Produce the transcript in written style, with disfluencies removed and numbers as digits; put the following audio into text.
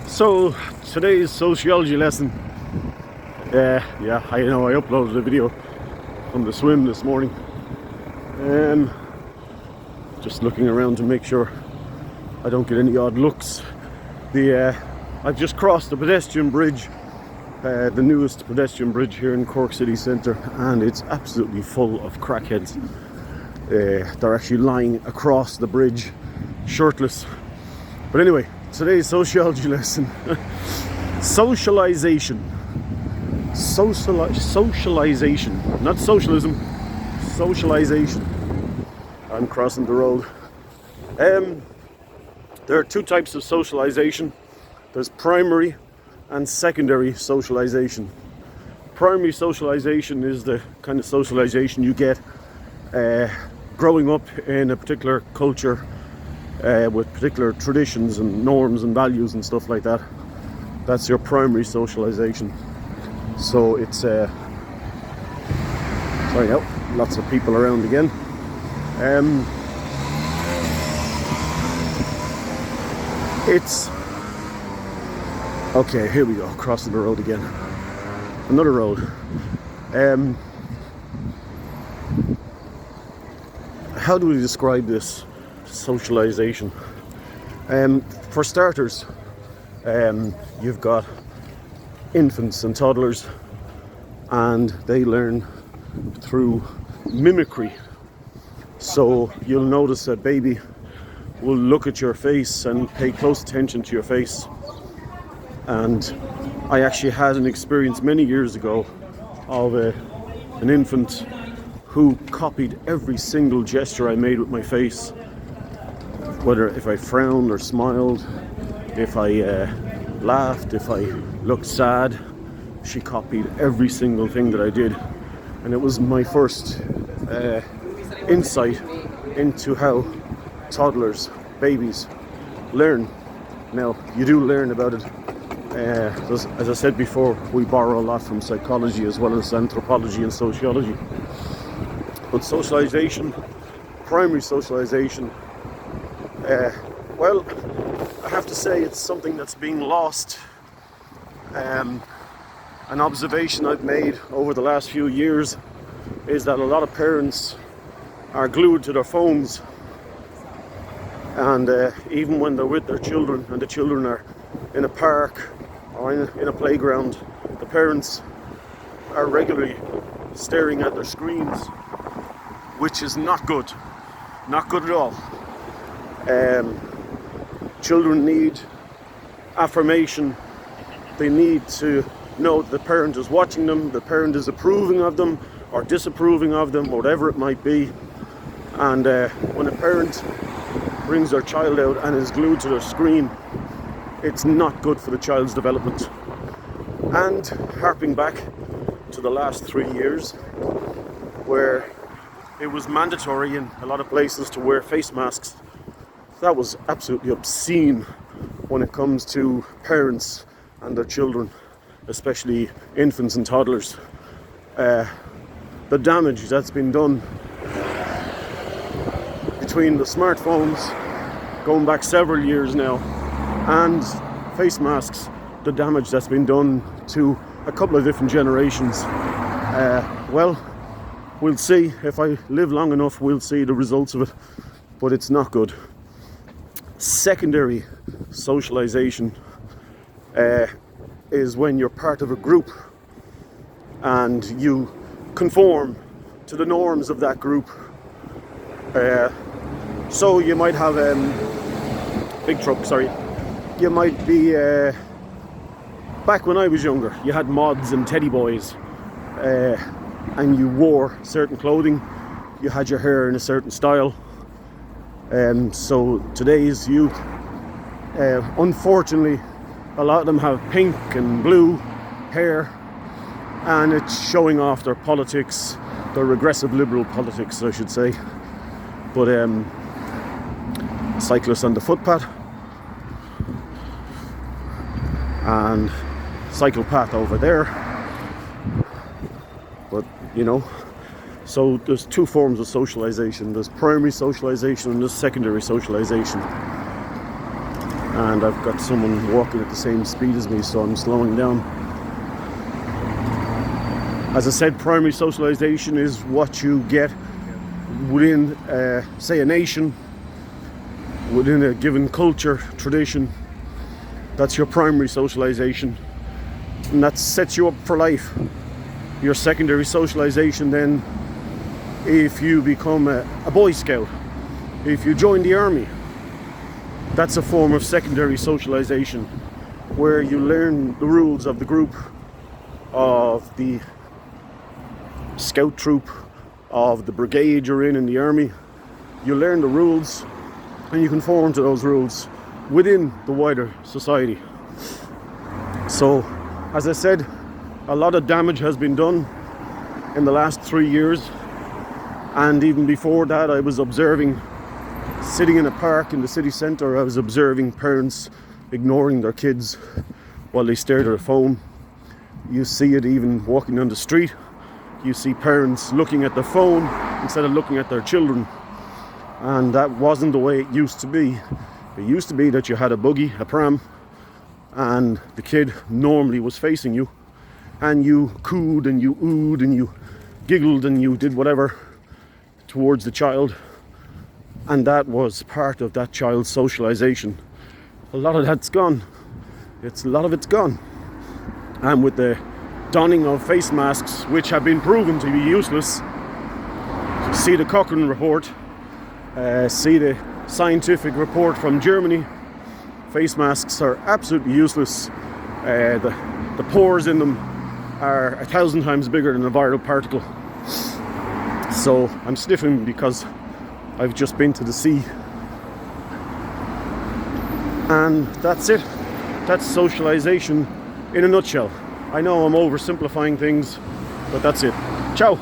So today's sociology lesson, I know I uploaded a video from the swim this morning. Just looking around to make sure I don't get any odd looks. I've just crossed the pedestrian bridge, the newest pedestrian bridge here in Cork city centre, and it's absolutely full of crackheads. They're actually lying across the bridge, shirtless. But anyway, today's sociology lesson. Socialization. Socialization. Not socialism. Socialization. I'm crossing the road. There are two types of socialization. There's primary and secondary socialization. Primary socialization is the kind of socialization you get growing up in a particular culture, with particular traditions and norms and values and stuff like that. That's your primary socialization. So it's sorry now, lots of people around again. It's okay, here we go, crossing the road again. Another road. How do we describe this socialization? For starters, you've got infants and toddlers, and they learn through mimicry. So you'll notice a baby will look at your face and pay close attention to your face. And I actually had an experience many years ago of an infant who copied every single gesture I made with my face. Whether if I frowned or smiled, if I laughed, if I looked sad, she copied every single thing that I did. And it was my first insight into how toddlers, babies, learn. Now, you do learn about it. As I said before, we borrow a lot from psychology as well as anthropology and sociology. But socialization, primary socialization, well, I have to say it's something that's being lost. An observation I've made over the last few years is that a lot of parents are glued to their phones, and even when they're with their children and the children are in a park or in a playground, the parents are regularly staring at their screens, which is not good at all. Children need affirmation. They need to know that the parent is watching them, the parent is approving of them or disapproving of them, whatever it might be. And when a parent brings their child out and is glued to their screen, it's not good for the child's development. And harping back to the last 3 years, where it was mandatory in a lot of places to wear face masks, that was absolutely obscene when it comes to parents and their children, especially infants and toddlers. The damage that's been done between the smartphones, going back several years now, and face masks, the damage that's been done to a couple of different generations. Well, we'll see. If I live long enough, we'll see the results of it, but it's not good. Secondary socialization is when you're part of a group and you conform to the norms of that group. So you might have you might be back when I was younger, you had mods and teddy boys, and you wore certain clothing, you had your hair in a certain style. So today's youth, unfortunately, a lot of them have pink and blue hair, and it's showing off their politics, their regressive liberal politics, I should say. But cyclists on the footpath and cycle path over there. But so there's two forms of socialization. There's primary socialization and there's secondary socialization. and I've got someone walking at the same speed as me, so I'm slowing down. As I said, primary socialization is what you get within, say, a nation, within a given culture, tradition. That's your primary socialization, and that sets you up for life. Your secondary socialization then, if you become a Boy Scout, if you join the army, that's a form of secondary socialization, where you learn the rules of the group, of the scout troop, of the brigade you're in the army. You learn the rules and you conform to those rules within the wider society. So, as I said, a lot of damage has been done in the last 3 years, and even before that I was observing, sitting in a park in the city centre, I was observing parents ignoring their kids while they stared at a phone. You see it even walking on the street. You see parents looking at their phone instead of looking at their children, and that wasn't the way it used to be. It used to be that you had a buggy, a pram, and the kid normally was facing you, and you cooed and you oohed and you giggled and you did whatever towards the child, and that was part of that child's socialization. A lot of that's gone. A lot of it's gone. And with the donning of face masks, which have been proven to be useless, see the Cochrane report, see the scientific report from Germany, face masks are absolutely useless. The pores in them are 1,000 times bigger than a viral particle. So I'm sniffing because I've just been to the sea. And that's it. That's socialization in a nutshell. I know I'm oversimplifying things, but that's it. Ciao.